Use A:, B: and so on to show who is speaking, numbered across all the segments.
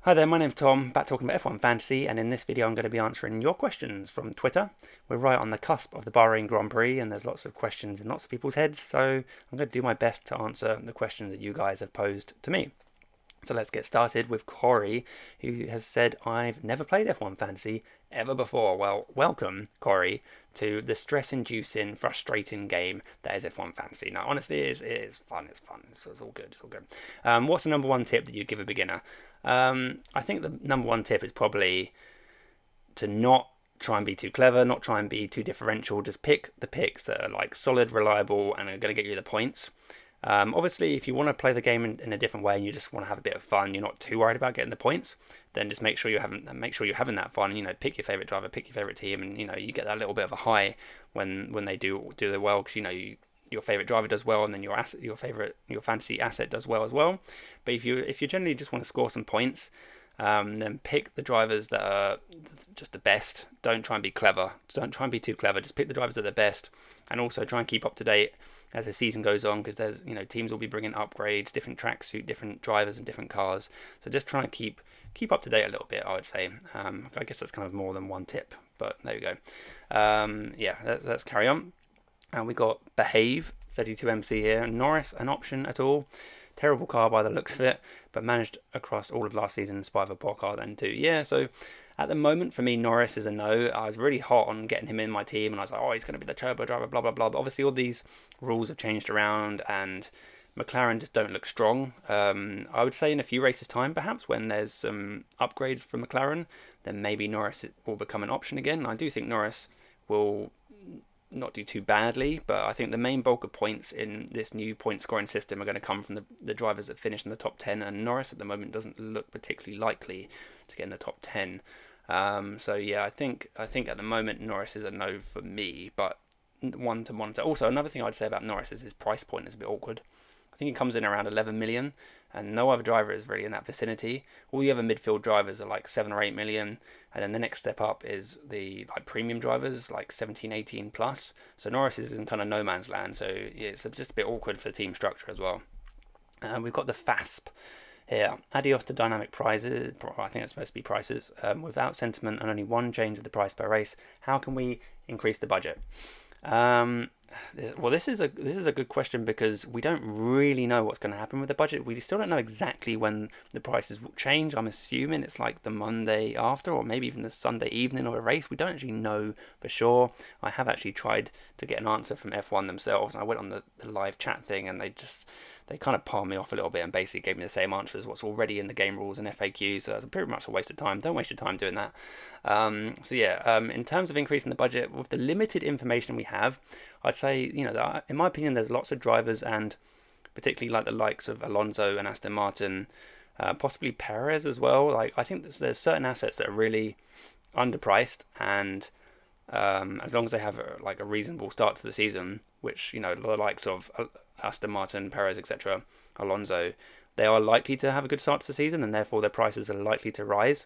A: Hi there, my name's Tom, back talking about F1 Fantasy, and in this video I'm going to be answering your questions from Twitter. We're right on the cusp of the Bahrain Grand Prix, and there's lots of questions in lots of people's heads, so I'm going to do my best to answer the questions that you guys have posed to me. So let's get started with Corey, who has said, I've never played F1 Fantasy ever before. Well, welcome, Corey, to the stress-inducing, frustrating game that is F1 Fantasy. Now, honestly, it is fun. It's fun. It's all good. It's all good. What's the number one tip that you'd give a beginner? I think the number one tip is probably to not try and be too clever, not try and be too differential. Just pick the picks that are like solid, reliable, and are going to get you the points. Obviously, if you want to play the game in a different way and you just want to have a bit of fun, you're not too worried about getting the points, then just make sure you're having that fun. Pick your favorite driver, pick your favorite team, and you get that little bit of a high when they do the well, because your favorite driver does well, and then your fantasy asset does well as well. But if you generally just want to score some points, then pick the drivers that are just the best. Don't try and be clever. Don't try and be too clever. Just pick the drivers that are the best, and also try and keep up to date as the season goes on, because there's teams will be bringing upgrades, different tracksuit, different drivers, and different cars. So just try and keep up to date a little bit, I would say. I guess that's kind of more than one tip, but there we go. Let's carry on. And we got Behave 32MC here. Norris an option at all? Terrible car by the looks of it, but managed across all of last season in spite of a poor car then too. Yeah, so at the moment for me, Norris is a no. I was really hot on getting him in my team, and I was like, oh, he's going to be the turbo driver, blah, blah, blah. But obviously all these rules have changed around, and McLaren just don't look strong. I would say in a few races' time, perhaps, when there's some upgrades for McLaren, then maybe Norris will become an option again. I do think Norris will not do too badly, but I think the main bulk of points in this new point scoring system are going to come from the drivers that finish in the top 10, and Norris at the moment doesn't look particularly likely to get in the top 10. I think at the moment Norris is a no for me, but one to monitor. Also, another thing I'd say about Norris is his price point is a bit awkward. I think he comes in around 11 million, and no other driver is really in that vicinity. All the other midfield drivers are like 7 or 8 million, and then the next step up is the premium drivers, like 17, 18 plus. So Norris is in kind of no man's land, so yeah, it's just a bit awkward for the team structure as well. We've got the FASP here. Adios to dynamic prices. I think it's supposed to be prices. Without sentiment and only one change of the price per race, how can we increase the budget? Well, this is a good question, because we don't really know what's going to happen with the budget. We still don't know exactly when the prices will change. I'm assuming it's like the Monday after, or maybe even the Sunday evening of a race. We don't actually know for sure. I have actually tried to get an answer from F1 themselves, and I went on the live chat thing, and they kind of palmed me off a little bit and basically gave me the same answer as what's already in the game rules and FAQs. So it's pretty much a waste of time. Don't waste your time doing that. In terms of increasing the budget, with the limited information we have, I'd say, in my opinion, there's lots of drivers, and particularly like the likes of Alonso and Aston Martin, possibly Perez as well. Like, I think there's certain assets that are really underpriced, and as long as they have a reasonable start to the season, which the likes of Aston Martin, Perez, etc., Alonso, they are likely to have a good start to the season, and therefore their prices are likely to rise.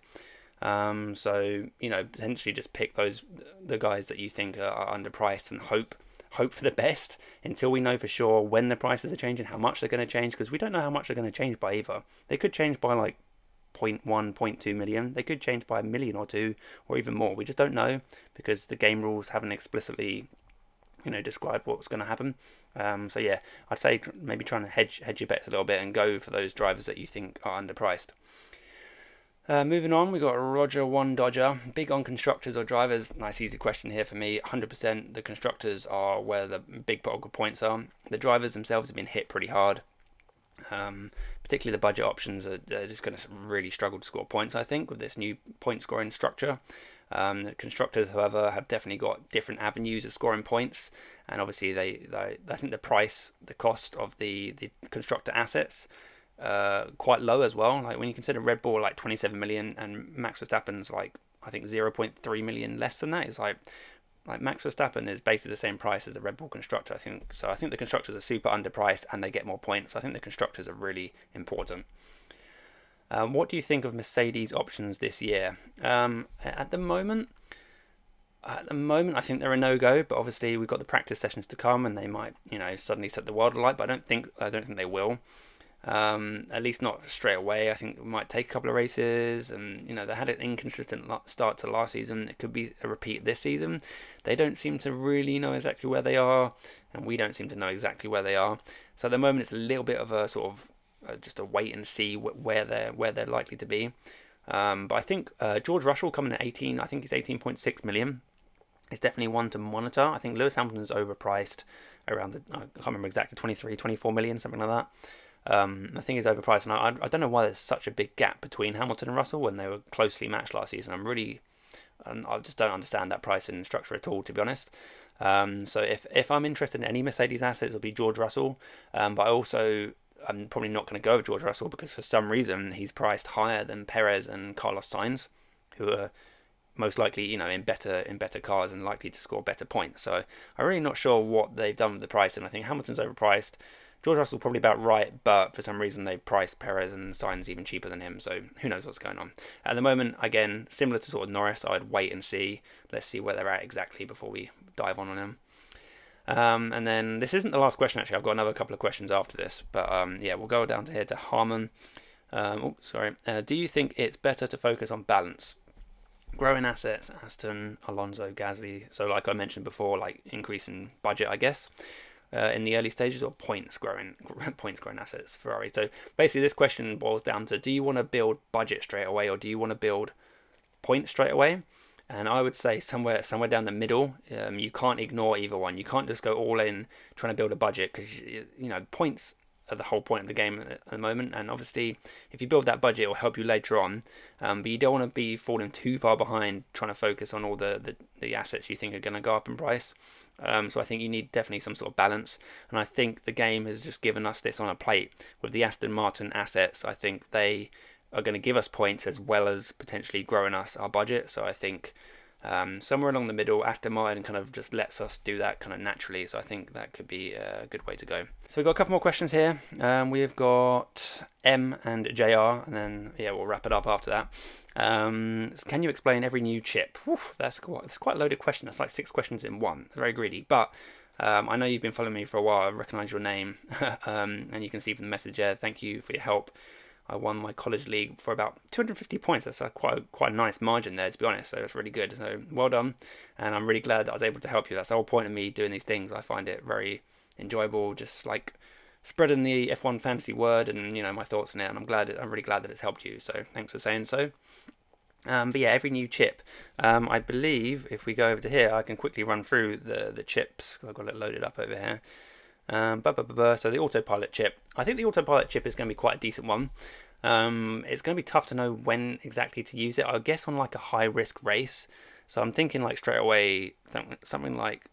A: Potentially just pick the guys that you think are underpriced, and hope for the best until we know for sure when the prices are changing, how much they're going to change, because we don't know how much they're going to change by either. They could change by like 0.1, 0.2 million. They could change by a million or two, or even more. We just don't know, because the game rules haven't explicitly described what's going to happen. I'd say maybe trying to hedge your bets a little bit and go for those drivers that you think are underpriced. Moving on, we got Roger One Dodger. Big on constructors or drivers? Nice easy question here for me. 100% the constructors are where the big bulk of points are. The drivers themselves have been hit pretty hard. Particularly the budget options are just going to really struggle to score points, I think, with this new point scoring structure. The constructors, however, have definitely got different avenues of scoring points, and obviously I think the cost of the constructor assets quite low as well. Like, when you consider Red Bull like 27 million and Max Verstappen's like, I think 0.3 million less than that, it's like Max Verstappen is basically the same price as the Red Bull constructor, I think. So I think the constructors are super underpriced and they get more points. I think the constructors are really important. What do you think of Mercedes options this year? At the moment, I think they're a no-go, but obviously we've got the practice sessions to come, and they might, suddenly set the world alight. But I don't think they will. At least not straight away. I think it might take a couple of races, and they had an inconsistent start to last season. It could be a repeat this season. They don't seem to really know exactly where they are, and we don't seem to know exactly where they are. So at the moment, it's a little bit of a sort of just a wait and see where they're likely to be. But I think George Russell coming at 18. I think he's 18.6 million. It's definitely one to monitor. I think Lewis Hamilton's overpriced around I can't remember exactly, 23, 24 million, something like that. I think he's overpriced, and I don't know why there's such a big gap between Hamilton and Russell when they were closely matched last season. I just don't understand that pricing structure at all, to be honest. So if I'm interested in any Mercedes assets, it'll be George Russell. But I'm probably not going to go with George Russell because for some reason he's priced higher than Perez and Carlos Sainz, who are most likely in better cars and likely to score better points. So I'm really not sure what they've done with the pricing. I think Hamilton's overpriced. George Russell's probably about right, but for some reason they've priced Perez and Sainz even cheaper than him, so who knows what's going on. At the moment, again, similar to sort of Norris, I'd wait and see. Let's see where they're at exactly before we dive on them. And then this isn't the last question, actually. I've got another couple of questions after this, but we'll go down to here to Harmon. Do you think it's better to focus on balance? Growing assets, Aston, Alonso, Gasly, so like I mentioned before, like increasing budget, I guess. In the early stages, or points growing assets, Ferrari. So basically this question boils down to, do you want to build budget straight away, or do you want to build points straight away? And I would say somewhere down the middle. You can't ignore either one. You can't just go all in trying to build a budget, because points are the whole point of the game at the moment. And obviously if you build that budget, it will help you later on, but you don't want to be falling too far behind trying to focus on all the assets you think are going to go up in price. So I think you need definitely some sort of balance, and I think the game has just given us this on a plate with the Aston Martin assets. I think they are going to give us points as well as potentially growing us our budget. So I think somewhere along the middle, Aston Martin kind of just lets us do that kind of naturally. So I think that could be a good way to go. So we've got a couple more questions here. We've got M and JR, and then we'll wrap it up after that. Can you explain every new chip? That's quite a loaded question. That's like 6 questions in one. Very greedy, but I know you've been following me for a while. I recognise your name, and you can see from the message there. Thank you for your help. I won my college league for about 250 points. That's quite a nice margin there, to be honest. So it's really good. So well done, and I'm really glad that I was able to help you. That's the whole point of me doing these things. I find it very enjoyable, just like spreading the F1 fantasy word and my thoughts on it. And I'm really glad that it's helped you. So thanks for saying so. But every new chip. I believe if we go over to here, I can quickly run through the chips. I've got it loaded up over here. So the autopilot chip. I think the autopilot chip is going to be quite a decent one. It's going to be tough to know when exactly to use it. I guess on like a high risk race. So I'm thinking like straight away something like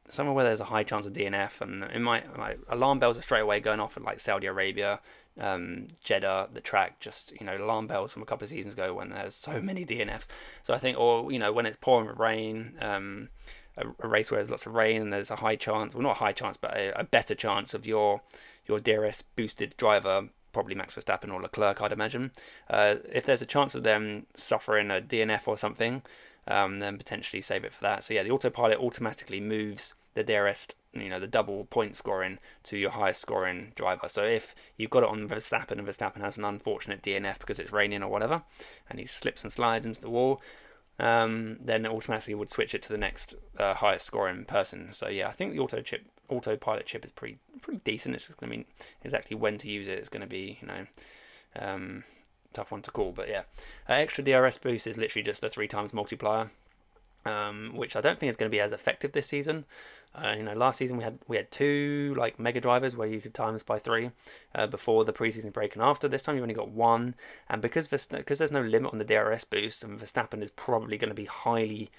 A: somewhere where there's a high chance of DNF, and it might alarm bells are straight away going off at like Saudi Arabia, Jeddah, the track. Just alarm bells from a couple of seasons ago when there's so many DNFs. So I think, or when it's pouring with rain. A race where there's lots of rain and there's a high chance, well not a high chance, but a better chance of your DRS boosted driver, probably Max Verstappen or Leclerc, I'd imagine. If there's a chance of them suffering a DNF or something, then potentially save it for that. So the autopilot automatically moves the DRS, the double point scoring to your highest scoring driver. So if you've got it on Verstappen and Verstappen has an unfortunate DNF because it's raining or whatever, and he slips and slides into the wall, then it automatically would switch it to the next highest scoring person. So I think the autopilot chip is pretty decent. It's just going to be exactly when to use it. It's going to be tough one to call, but extra DRS boost is literally just a 3 times multiplier, which I don't think is going to be as effective this season. Last season we had 2 like mega drivers where you could times by 3 before the preseason break, and after this time you've only got 1. And because there's no limit on the DRS boost, and Verstappen is probably going to be highly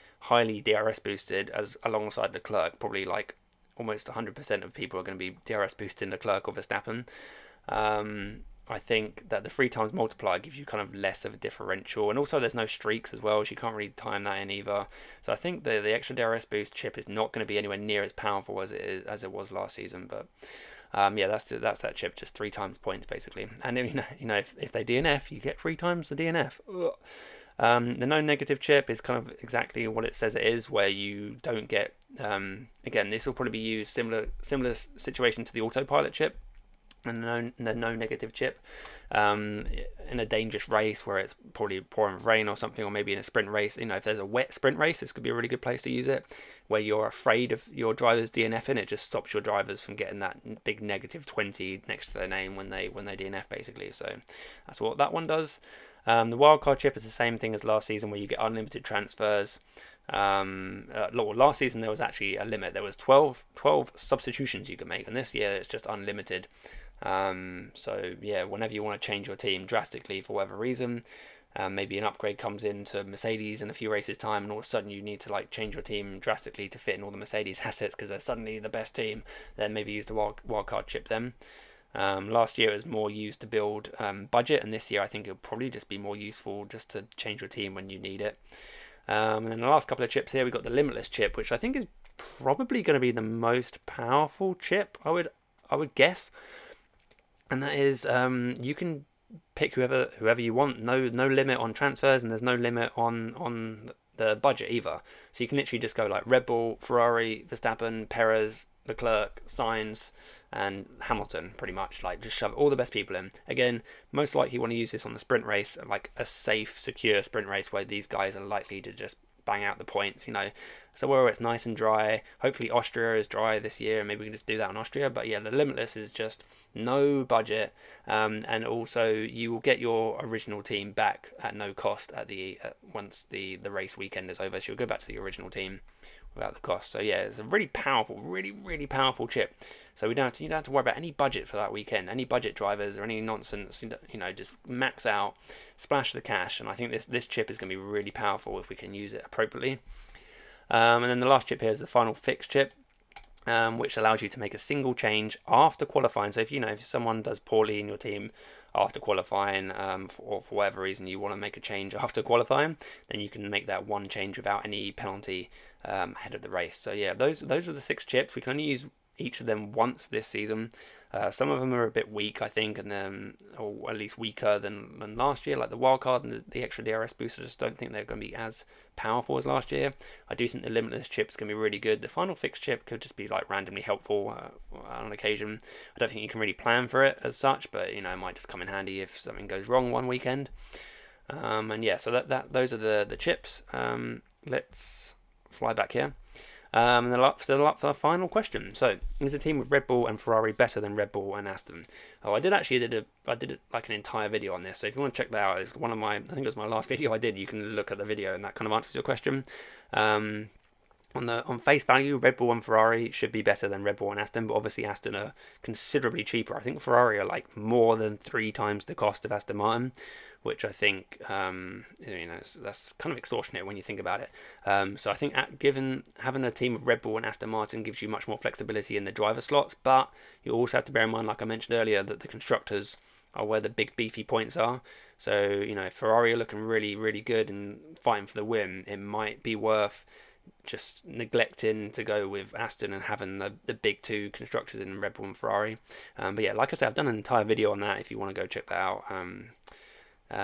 A: DRS boosted as alongside Leclerc, probably like almost 100% of people are going to be DRS boosting Leclerc or Verstappen. I think that the 3 times multiplier gives you kind of less of a differential, and also there's no streaks as well, so you can't really time that in either. So I think the extra DRS boost chip is not going to be anywhere near as powerful as it was last season. But that's that chip, just 3 times points basically. And if they DNF, you get 3 times the DNF. The no negative chip is kind of exactly what it says it is, where you don't get. Again, this will probably be used similar situation to the autopilot chip. and the no negative chip, in a dangerous race where it's probably pouring with rain or something, or maybe in a sprint race. If there's a wet sprint race, this could be a really good place to use it, where you're afraid of your drivers DNFing. It just stops your drivers from getting that big negative 20 next to their name when they DNF, basically. So that's what that one does. The wildcard chip is the same thing as last season, where you get unlimited transfers. Last season there was actually a limit. There was 12 substitutions you could make, and this year it's just unlimited. So yeah, whenever you want to change your team drastically for whatever reason, maybe an upgrade comes into Mercedes in a few races time, and all of a sudden you need to change your team drastically to fit in all the Mercedes assets because they're suddenly the best team, then maybe use the wildcard chip then. Last year it was more used to build budget, and this year I think it'll probably just be more useful just to change your team when you need it. And then the last couple of chips here, we've got the limitless chip, which I think is probably going to be the most powerful chip, I would guess. And that is, you can pick whoever you want. No limit on transfers, and there's no limit on the budget either. So you can literally just go like Red Bull, Ferrari, Verstappen, Perez, Leclerc, Sainz, and Hamilton, pretty much. Just shove all the best people in. Again, most likely you want to use this on the sprint race, like a safe, secure sprint race where these guys are likely to just bang out the points, So where it's nice and dry. Hopefully Austria is dry this year, and maybe we can just do that on Austria. But yeah, the limitless is just no budget, and also you will get your original team back at no cost once the race weekend is over. So you'll go back to the original team without the cost. So yeah, it's a really powerful, really powerful chip. So you don't have to worry about any budget for that weekend, any budget drivers or any nonsense. Just max out, splash the cash, and I think this chip is going to be really powerful if we can use it appropriately. And then the last chip here is the final fix chip, which allows you to make a single change after qualifying. So if someone does poorly in your team after qualifying, or for whatever reason you want to make a change after qualifying, then you can make that one change without any penalty ahead of the race. So yeah, those are the 6 chips. We can only use each of them once this season. Some of them are a bit weak, I think, and then, or at least weaker than last year, like the wildcard and the extra DRS boost. I just don't think they're going to be as powerful as last year. I do think the limitless chip is going to be really good. The final fix chip could just be randomly helpful on occasion. I don't think you can really plan for it as such, but it might just come in handy if something goes wrong one weekend. And yeah, so those are the chips. Let's fly back here. And still up for the final question. So, is a team with Red Bull and Ferrari better than Red Bull and Aston? I did like an entire video on this. So if you want to check that out, it's I think it was my last video I did. You can look at the video, and that kind of answers your question. On face value, Red Bull and Ferrari should be better than Red Bull and Aston, but obviously Aston are considerably cheaper. I think Ferrari are more than 3 times the cost of Aston Martin, which I think that's kind of extortionate when you think about it. So I think having a team of Red Bull and Aston Martin gives you much more flexibility in the driver slots, but you also have to bear in mind, like I mentioned earlier, that the constructors are where the big beefy points are. So if Ferrari are looking really, really good and fighting for the win, it might be worth just neglecting to go with Aston and having the big 2 constructors in Red Bull and Ferrari. But yeah, like I said, I've done an entire video on that if you want to go check that out.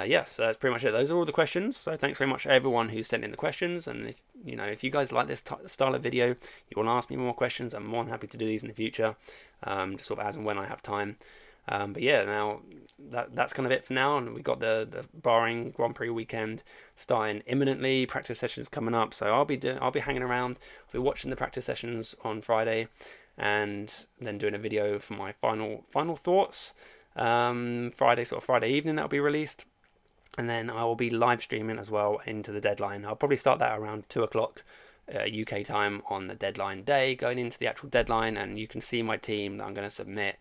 A: Yeah, so that's pretty much it. Those are all the questions. So thanks very much to everyone who sent in the questions. And if you guys like this style of video, you want to ask me more questions, I'm more than happy to do these in the future, just sort of as and when I have time. But yeah, now that's kind of it for now. And we got the Bahrain Grand Prix weekend starting imminently. Practice sessions coming up, so I'll be hanging around. I'll be watching the practice sessions on Friday, and then doing a video for my final thoughts. Friday evening that'll be released. And then I will be live streaming as well into the deadline. I'll probably start that around 2 o'clock UK time on the deadline day, going into the actual deadline, and you can see my team that I'm going to submit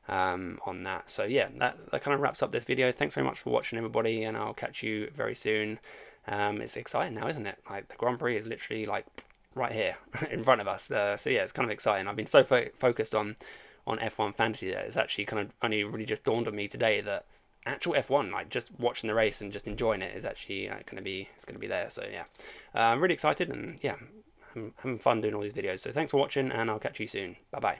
A: on that. So yeah, that kind of wraps up this video. Thanks very much for watching, everybody, and I'll catch you very soon. It's exciting now, isn't it? The Grand Prix is literally right here in front of us. So yeah, it's kind of exciting. I've been so focused on F1 fantasy that it's actually kind of only really just dawned on me today that actual F1, just watching the race and just enjoying it, is actually going to be there. So yeah, I'm really excited, and yeah, I'm having fun doing all these videos. So thanks for watching, and I'll catch you soon. Bye bye.